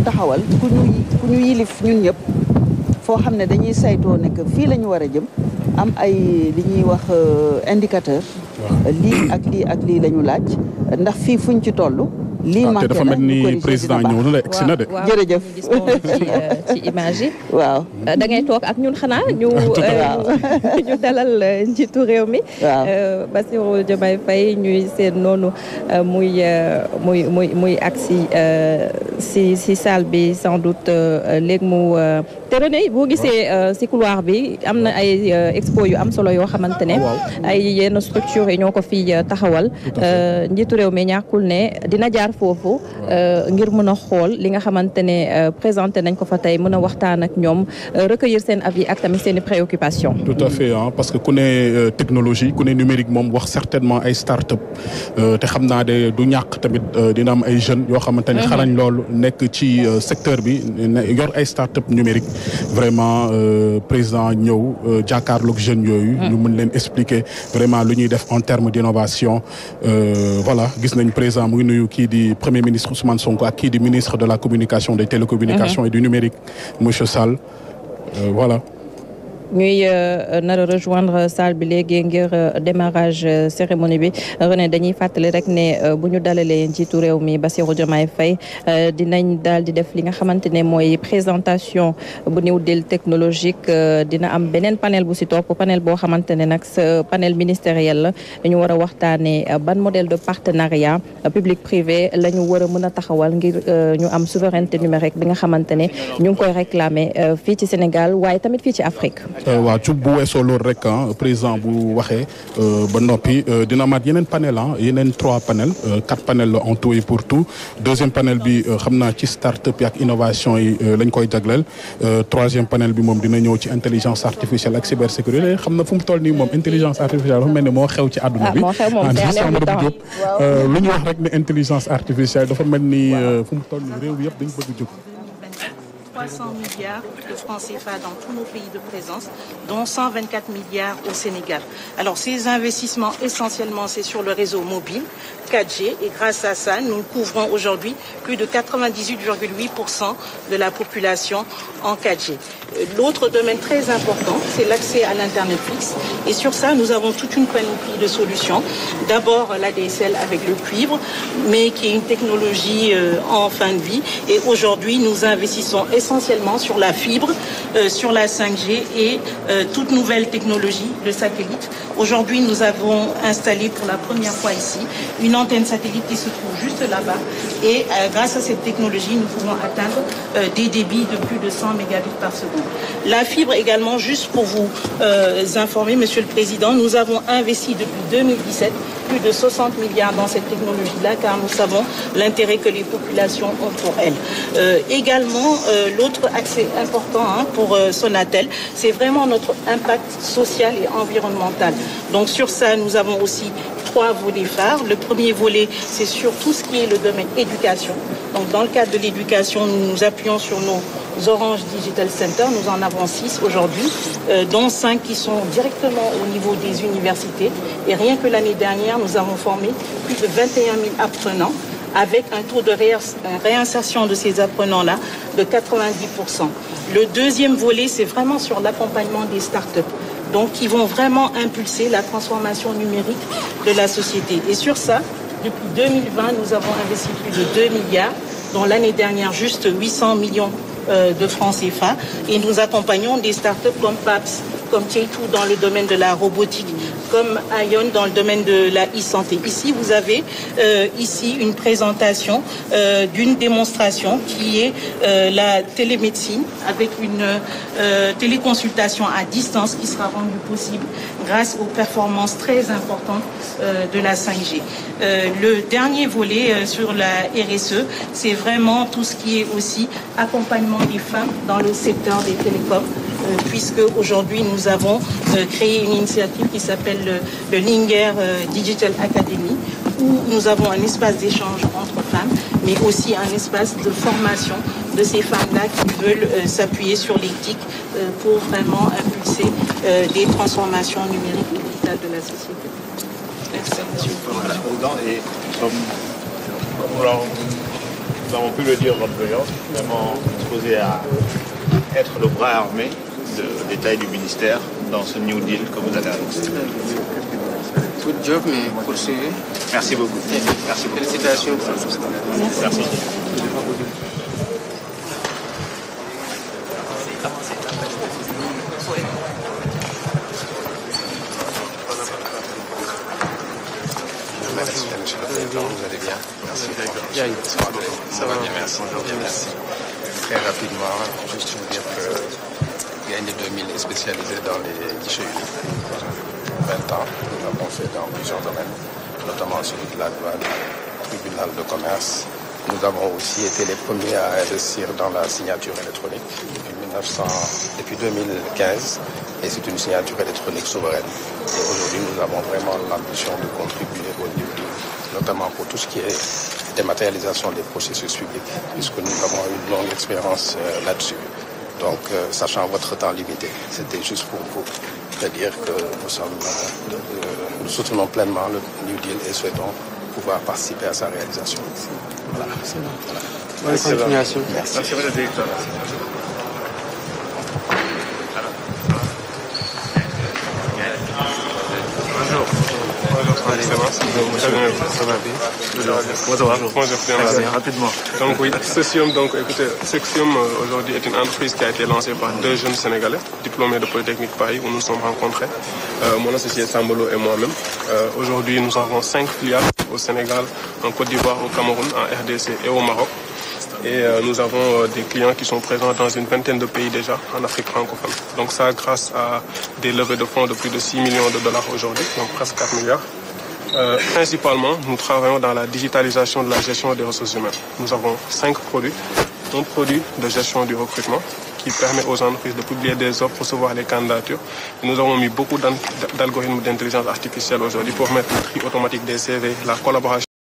taxawal ku ñu yilif ñun ñëpp foo xam ne dañuy saytoo ne que fii la ñu war a jëm am ay li ñuy wax indicateur lii ak lii ak lii la ñu laaj ndax fii fuñ ci toll lii manqué dafa mel ni président ñëw na la egsi na de. jërëjëf gis ci image yi. waaw da ngay toog ak ñun xanaa ñu dalal njiitu réew mi. waaw Bassirou Diomaye Faye ñuy seen noonu muy agsi si salle bi sans doute léegi mu te René boo gisee si couloir bi am na ay expo yu am solo yoo xamante ne ay yenn structure yi ñoo ko fi taxawal njiitu réew mi ñàkkul ne dina jaar foofu ngir mën a xool li nga xamante ne présenté nañ ko fa tey mën a waxtaan ak ñoom recueillir seen avis ak tamit seen i préoccupations. tout à fait parce que ku ne technologie ku ne numérique moom wax certainement ay start-up te xam naa de du ñàkk tamit dina am ay jeunes yoo xamante ne xarañ loolu nekk ci secteur bi yor ay start-up numérique vraiment président ñëw jàkkaarloog jeunes yooyu. ñu mën leen expliquer vraiment lu ñuy def en termes d'innovation voilà gis nañ président mu ngi nuyu kii di premier ministre Ousmane Sonko ak kii di ministre de la communication des télécommunications et du numérique monsieur Sall voilà. ñuy nar a rejoindre salle bi léegi ngir démarrage cérémonie bi René dañuy fàttali rek ne bu ñu dalalee njiitu réew mi Bassirou Diomaye Faye dinañ daal di def li nga xamante ne mooy présentation bu new deal technologique dina am beneen panel bu si topp panel boo xamante ne nag sa panel ministériel la dañu war a waxtaanee ban modèle de partenariat public privé la ñu war a mën a taxawal ngir ñu am souveraineté numérique bi nga xamante ne ñu ngi koy réclamer fii ci Sénégal waaye tamit fii ci Afrique. waaw ci bu weesoo loolu rek président bu waxee ba noppi dina mat yeneen panel yeneen 3 panel 4 panel en tout et pour tout deuxième panel bi xam naa ci start-up yi ak innovation yi lañ koy jagleel troisième panel bi moom dina ñëw ci intelligence artificielle ak cybersécurité xam na fu mu toll nii moom intelligence artificielle dafa mel ni moo xew ci àdduna bi. lu ñu wax rek ne intelligence artificielle dafa mel ni fu mu toll nii réew yëpp dañu bëgg jóg. 300 milliards de francs CFA dans tous nos pays de présence, dont 124 milliards au Sénégal. Alors ces investissements, essentiellement, c'est sur le réseau mobile, 4G, et grâce à ça, nous couvrons aujourd'hui plus de 98,8% de la population en 4G. L'autre domaine très important, c'est l'accès à l'Internet fixe. Et sur ça, nous avons toute une panoplie de solutions. D'abord, l'ADSL avec le cuivre, mais qui est une technologie en fin de vie. Et aujourd'hui, nous investissons essentiellement sur la fibre, sur la 5G et toute nouvelle technologie de satellite. Aujourd'hui, nous avons installé pour la première fois ici une antenne satellite qui se trouve juste là-bas. Et grâce à cette technologie, nous pouvons atteindre des débits de plus de 100 mégabits par seconde. La fibre également, juste pour vous informer, Monsieur le Président, nous avons investi depuis 2017 plus de 60 milliards dans cette technologie-là, car nous savons l'intérêt que les populations ont pour elle. Également, l'autre axe important pour Sonatel, c'est vraiment notre impact social et environnemental. Donc sur ça, nous avons aussi 3 volets phares. Le premier volet, c'est sur tout ce qui est le domaine éducation. Donc dans le cadre de l'éducation, nous nous appuyons sur nos Orange Digital Center. Nous en avons 6 aujourd'hui, dont 5 qui sont directement au niveau des universités. Et rien que l'année dernière, nous avons formé plus de 21 000 apprenants avec un taux de réinsertion de ces apprenants-là de 90%. Le deuxième volet, c'est vraiment sur l'accompagnement des startups. Donc, qui vont vraiment impulser la transformation numérique de la société. Et sur ça, depuis 2020, nous avons investi plus de 2 milliards, dont l'année dernière, juste 800 millions de francs CFA. Et nous accompagnons des startups comme PAPS, comme T2 dans le domaine de la robotique, comme Ion dans le domaine de la e-santé. Ici, vous avez ici une présentation d'une démonstration qui est la télémédecine avec une téléconsultation à distance qui sera rendue possible grâce aux performances très importantes de la 5G. Le dernier volet sur la RSE, c'est vraiment tout ce qui est aussi accompagnement des femmes dans le secteur des télécoms, puisque aujourd'hui nous avons créé une initiative qui s'appelle le Linger Digital Academy, où nous avons un espace d'échange entre femmes, mais aussi un espace de formation de ces femmes-là qui veulent s'appuyer sur les TIC pour vraiment impulser des transformations numériques et digitales de la société. Merci, Monsieur le Président. Et comme nous avons pu le dire lors de l'audience, vraiment disposé à être le bras armé de l'État et du ministère dans ce New Deal que vous avez annoncé. Good job, mais poursuivez. Merci beaucoup. Merci beaucoup. Félicitations. Merci. Vous allez bien? Merci. Ça va bien, merci. Merci. Très rapidement, juste vous dire que Gaïndé 2000 est spécialisé dans les guichets uniques. 20 ans, nous l'avons fait dans plusieurs domaines, notamment celui de la douane, tribunal de commerce. Nous avons aussi été les premiers à investir dans la signature électronique depuis 2015, et c'est une signature électronique souveraine. Et aujourd'hui, nous avons vraiment l'ambition de contribuer au New Deal, notamment pour tout ce qui est dématérialisation des processus publics, puisque nous avons une longue expérience là-dessus. Donc, sachant votre temps limité, c'était juste pour vous dire que nous soutenons pleinement le New Deal et souhaitons pouvoir participer à sa réalisation. Voilà. Bonne continuation. Merci. Merci, le directeur. Bonjour. Ça va bien? Bonjour. Rapidement. Donc oui, Cesium, écoutez, Cesium aujourd'hui est une entreprise qui a été lancée par 2 jeunes Sénégalais, diplômés de Polytechnique Paris, où nous sommes rencontrés, mon associé Sambolo et moi-même. Aujourd'hui, nous avons 5 filiales au Sénégal, en Côte d'Ivoire, au Cameroun, en RDC et au Maroc. Et nous avons des clients qui sont présents dans une vingtaine de pays déjà en Afrique francophone. Donc ça grâce à des levées de fonds de plus de 6 millions de dollars aujourd'hui, donc presque 4 milliards. Principalement, nous travaillons dans la digitalisation de la gestion des ressources humaines. Nous avons 5 produits. Un produit de gestion du recrutement qui permet aux entreprises de publier des offres, recevoir les candidatures. Et nous avons mis beaucoup d'algorithmes d'intelligence artificielle aujourd'hui pour mettre le tri automatique des CV, la collaboration